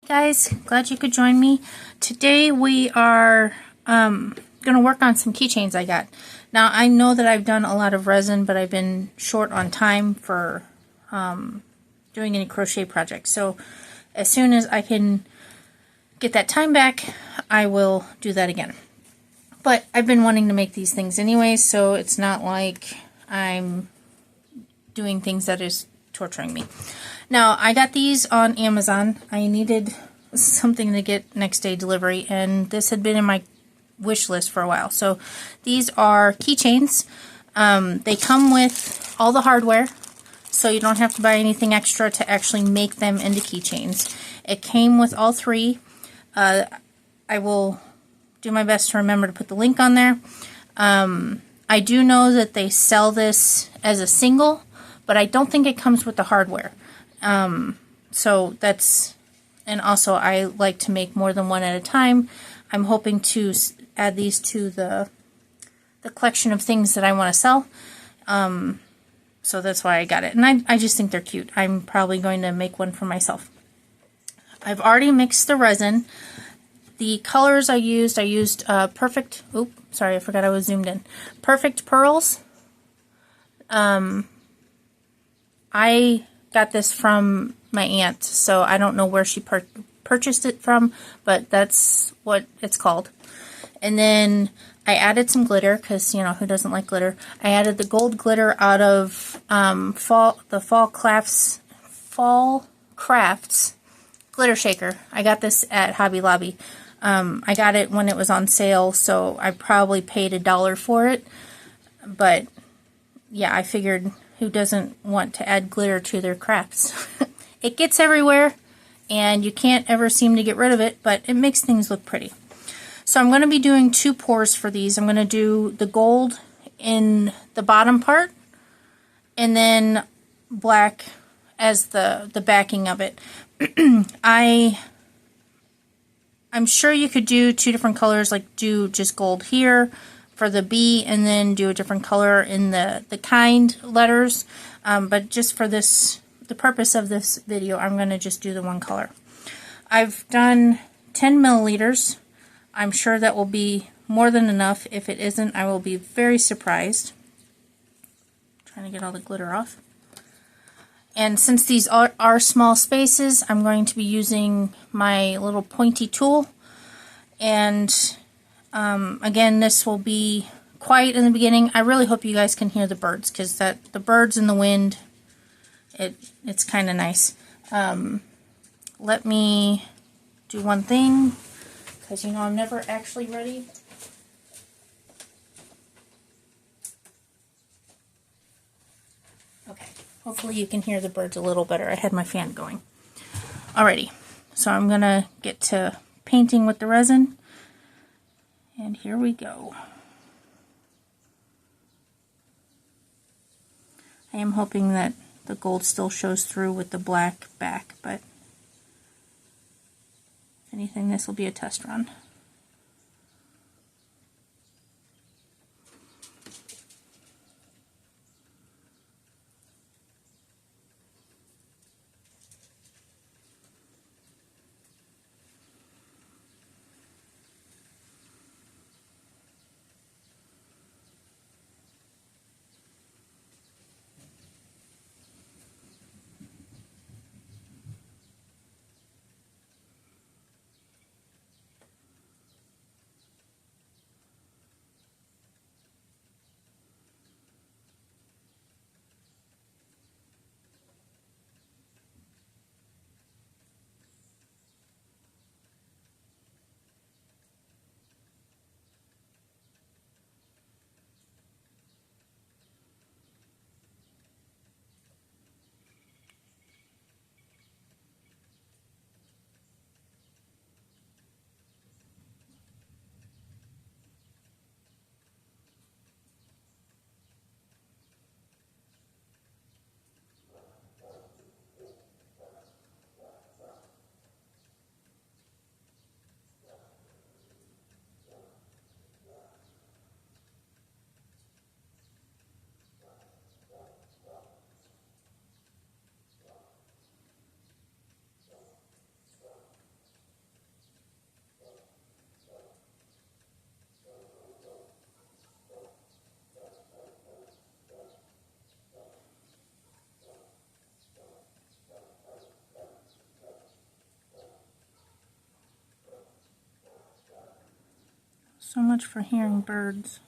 Guys, glad you could join me. Today we are going to work on some keychains I got. Now I know that I've done a lot of resin, but I've been short on time for doing any crochet projects. So as soon as I can get that time back, I will do that again. But I've been wanting to make these things anyway, so it's not like I'm doing things that is torturing me. Now, I got these on Amazon. I needed something to get next day delivery, and this had been in my wish list for a while. So these are keychains. They come with all the hardware, so you don't have to buy anything extra to actually make them into keychains. It came with all three. I will do my best to remember to put the link on there. I do know that they sell this as a single, but I don't think it comes with the hardware. So that's, and also I like to make more than one at a time. I'm hoping to add these to the collection of things that I want to sell. So that's why I got it. And I just think they're cute. I'm probably going to make one for myself. I've already mixed the resin. The colors I used Perfect, oops, sorry, I forgot I was zoomed in. Perfect Pearls. I got this from my aunt, so I don't know where she purchased it from, but that's what it's called. And then I added some glitter, because, you know, who doesn't like glitter? I added the gold glitter out of Fall Crafts glitter shaker. I got this at Hobby Lobby. I got it when it was on sale, so I probably paid $1 for it. But yeah, I figured, who doesn't want to add glitter to their crafts? It gets everywhere, and you can't ever seem to get rid of it, but it makes things look pretty. So I'm going to be doing 2 pours for these. I'm going to do the gold in the bottom part, and then black as the backing of it. I'm sure you could do 2 different colors, like do just gold here for the B, and then do a different color in the kind letters. But just for this, the purpose of this video, I'm going to just do the one color. I've done 10 milliliters. I'm sure that will be more than enough. If it isn't, I will be very surprised. Trying to get all the glitter off. And since these are small spaces, I'm going to be using my little pointy tool. And again, this will be quiet in the beginning. I really hope you guys can hear the birds, because the birds and the wind, it's kind of nice. Let me do one thing, because you know I'm never actually ready. Okay, hopefully you can hear the birds a little better. I had my fan going. Alrighty, so I'm gonna get to painting with the resin, and here we go. I am hoping that the gold still shows through with the black back, but if anything, this will be a test run. So much for hearing birds.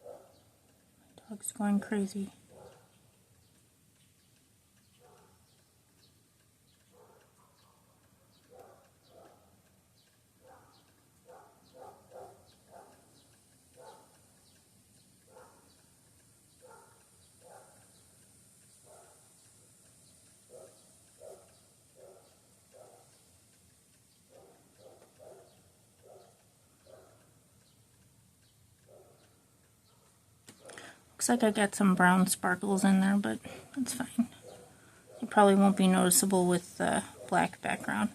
My dog's going crazy. Looks like I got some brown sparkles in there, but that's fine. It probably won't be noticeable with the black background.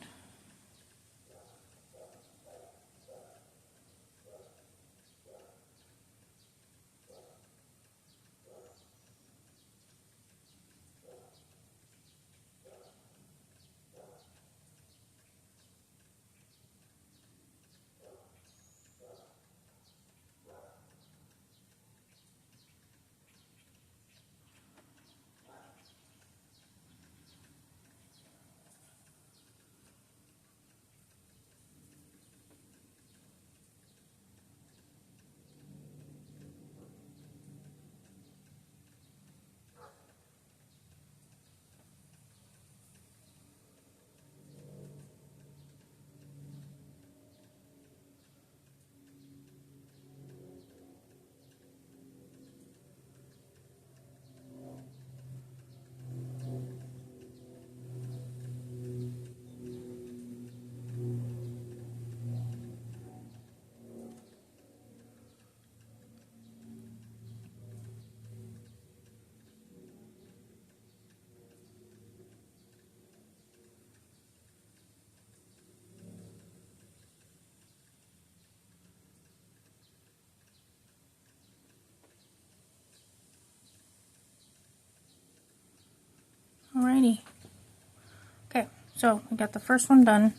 Alrighty. Okay, so we got the first one done.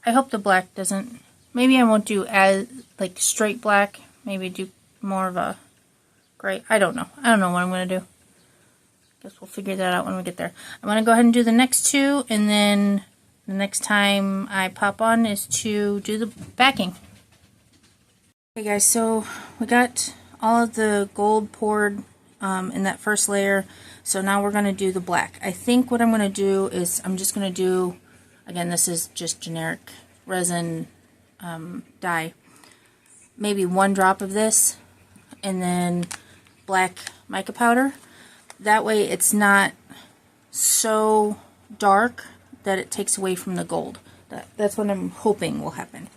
I hope the black doesn't, maybe I won't do as, like, straight black. Maybe do more of a gray. I don't know. I don't know what I'm going to do. Guess we'll figure that out when we get there. I'm going to go ahead and do the next two, and then the next time I pop on is to do the backing. Okay guys, so we got all of the gold poured in that first layer, so now we're going to do the black. I think what I'm going to do is I'm just going to do, again, this is just generic resin dye, maybe 1 drop of this, and then black mica powder. That way it's not so dark that it takes away from the gold. That's what I'm hoping will happen.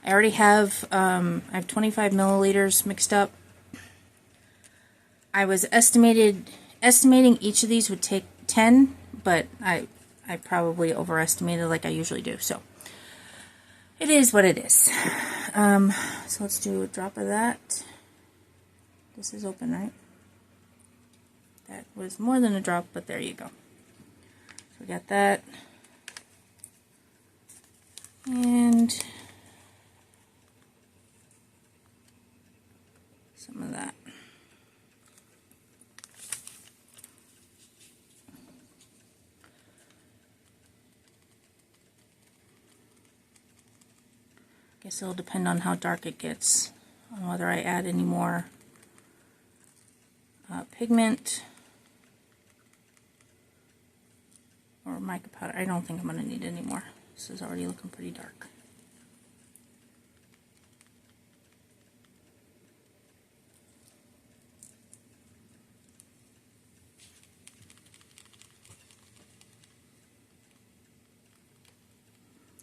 I already have, I have 25 milliliters mixed up. I was estimating each of these would take 10, but I probably overestimated like I usually do. So it is what it is. So let's do a drop of that. This is open, right? That was more than a drop, but there you go. So we got that. And some of that. Guess it'll depend on how dark it gets, on whether I add any more pigment or mica powder. I don't think I'm going to need any more. This is already looking pretty dark.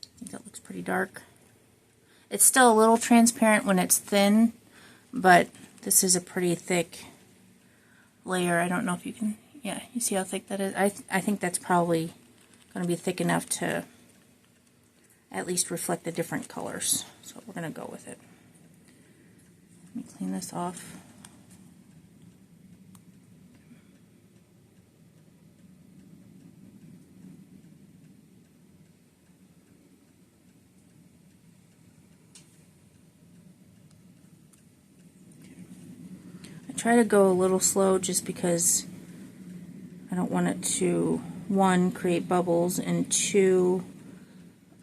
I think that looks pretty dark. It's still a little transparent when it's thin, but this is a pretty thick layer. I don't know if you can, yeah, you see how thick that is? I think that's probably going to be thick enough to at least reflect the different colors. So we're going to go with it. Let me clean this off. try to go a little slow just because I don't want it to, one, create bubbles, and two,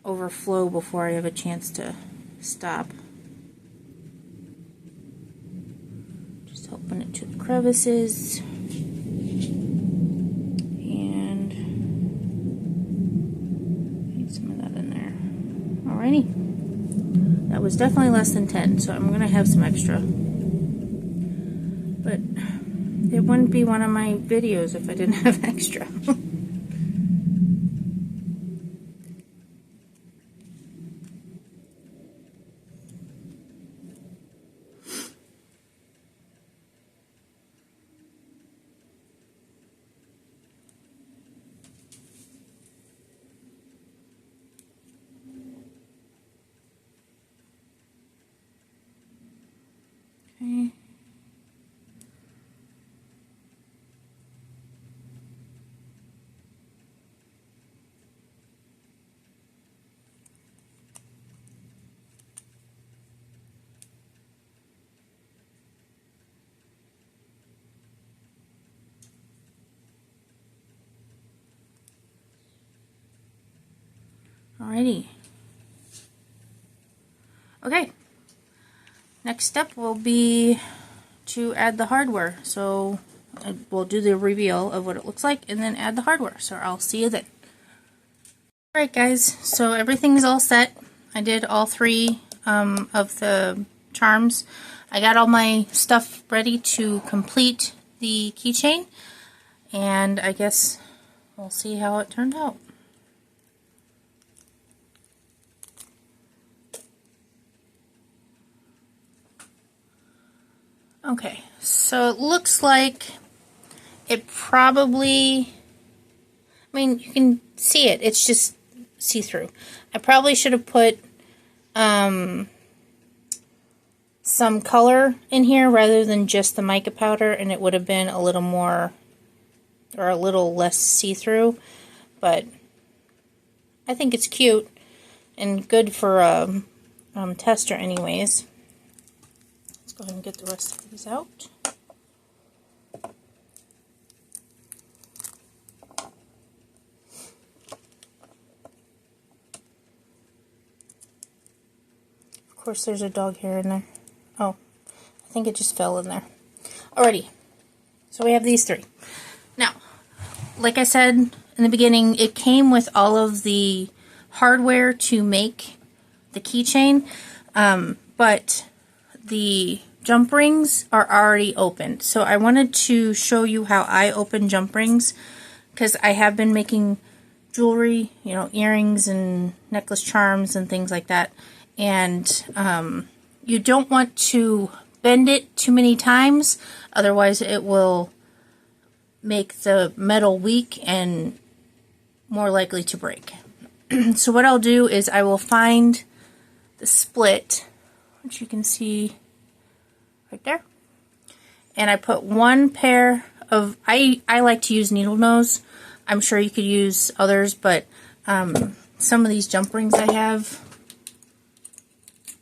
overflow before I have a chance to stop. Just helping it to the crevices. And need some of that in there. Alrighty. That was definitely less than 10, so I'm going to have some extra. But it wouldn't be one of my videos if I didn't have extra. Okay. Alrighty. Okay. Next step will be to add the hardware. So we'll do the reveal of what it looks like and then add the hardware. So I'll see you then. Alright guys, so everything's all set. I did all three of the charms. I got all my stuff ready to complete the keychain, and I guess we'll see how it turned out. Okay, so it looks like it probably, I mean, you can see it, it's just see-through. I probably should have put some color in here rather than just the mica powder, and it would have been a little more, or a little less see-through, but I think it's cute and good for a tester anyways. Go ahead and get the rest of these out. Of course there's a dog hair in there. Oh, I think it just fell in there. Alrighty, so we have these three. Now, like I said in the beginning, it came with all of the hardware to make the keychain, but the jump rings are already opened. So I wanted to show you how I open jump rings, because I have been making jewelry, you know, earrings and necklace charms and things like that. And you don't want to bend it too many times, otherwise it will make the metal weak and more likely to break. So what I'll do is I will find the split, which you can see right there, and I put one pair of, I like to use needle nose. I'm sure you could use others, but some of these jump rings I have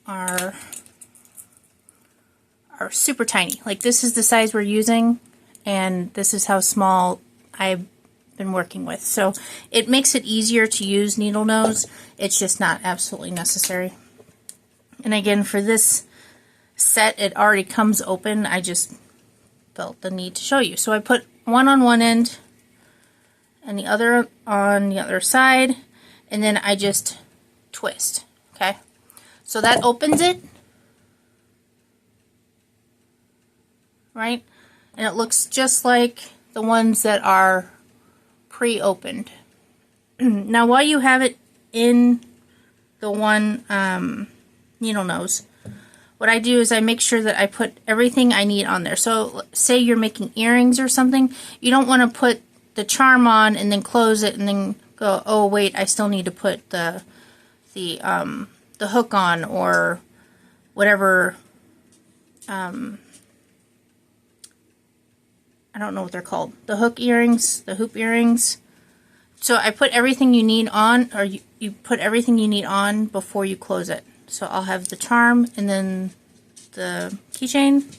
are super tiny. Like, this is the size we're using, and this is how small I've been working with. So it makes it easier to use needle nose. It's just not absolutely necessary. And again, for this set, it already comes open. I just felt the need to show you. So I put one on one end and the other on the other side, and then I just twist. Okay, so that opens it, right? And it looks just like the ones that are pre-opened. Now, while you have it in the one needle nose, what I do is I make sure that I put everything I need on there. So say you're making earrings or something, you don't want to put the charm on and then close it and then go, oh wait, I still need to put the hook on, or whatever. I don't know what they're called. The hook earrings, the hoop earrings. So I put everything you need on, or you put everything you need on before you close it. So I'll have the charm and then the keychain.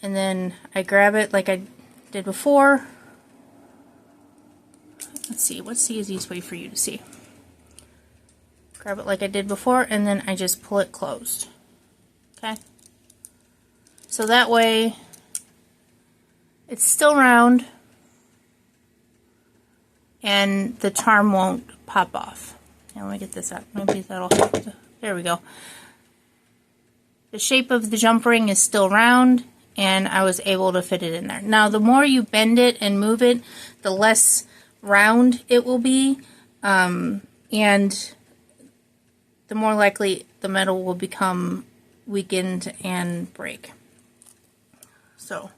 and then I grab it like I did before. Let's see, what's the easiest way for you to see? Grab it like I did before, and then I just pull it closed. Okay? So that way, it's still round, and the charm won't pop off. Now let me get this up. Maybe that'll help. There we go. The shape of the jump ring is still round, and I was able to fit it in there. Now, the more you bend it and move it, the less round it will be, and the more likely the metal will become weakened and break. So,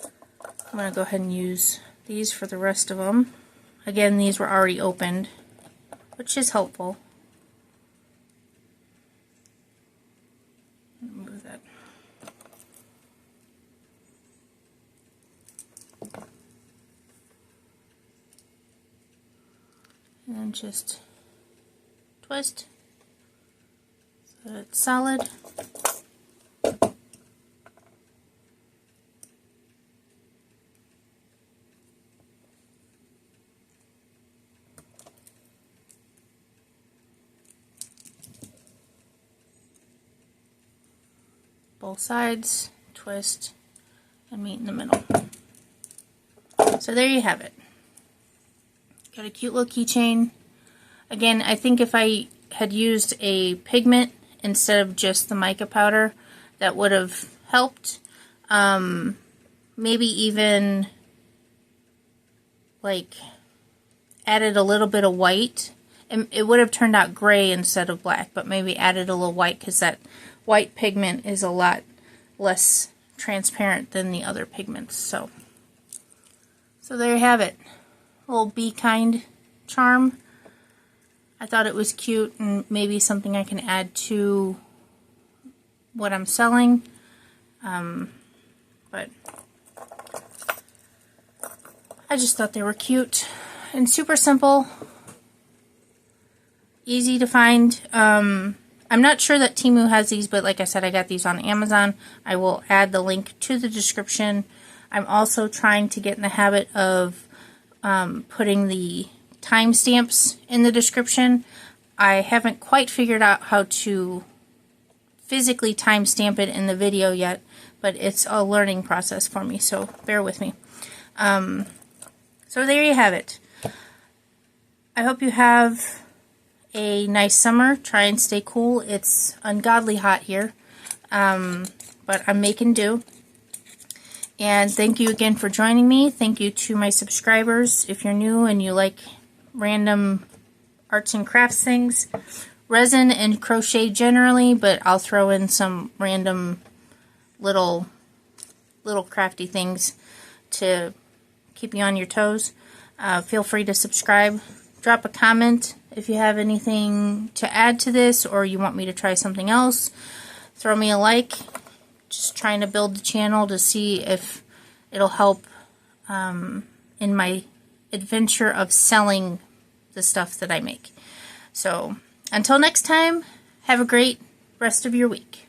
I'm going to go ahead and use these for the rest of them. Again, these were already opened, which is helpful. Move that. And then just twist so that it's solid. Both sides, twist, and meet in the middle. So there you have it. Got a cute little keychain. Again, I think if I had used a pigment instead of just the mica powder, that would have helped. Maybe even like added a little bit of white. And it would have turned out gray instead of black, but maybe added a little white because that white pigment is a lot less transparent than the other pigments. So there you have it. Little Be Kind charm. I thought it was cute and maybe something I can add to what I'm selling. But I just thought they were cute and super simple. Easy to find. I'm not sure that Temu has these, but like I said, I got these on Amazon. I will add the link to the description. I'm also trying to get in the habit of putting the timestamps in the description. I haven't quite figured out how to physically timestamp it in the video yet, but it's a learning process for me, so bear with me. So there you have it. I hope you have a nice summer. Try and stay cool. It's ungodly hot here, but I'm making do. And thank you again for joining me. Thank you to my subscribers. If you're new and you like random arts and crafts things, resin and crochet generally, but I'll throw in some random little crafty things to keep you on your toes. Feel free to subscribe. Drop a comment if you have anything to add to this or you want me to try something else. Throw me a like. Just trying to build the channel to see if it'll help in my adventure of selling the stuff that I make. So until next time, have a great rest of your week.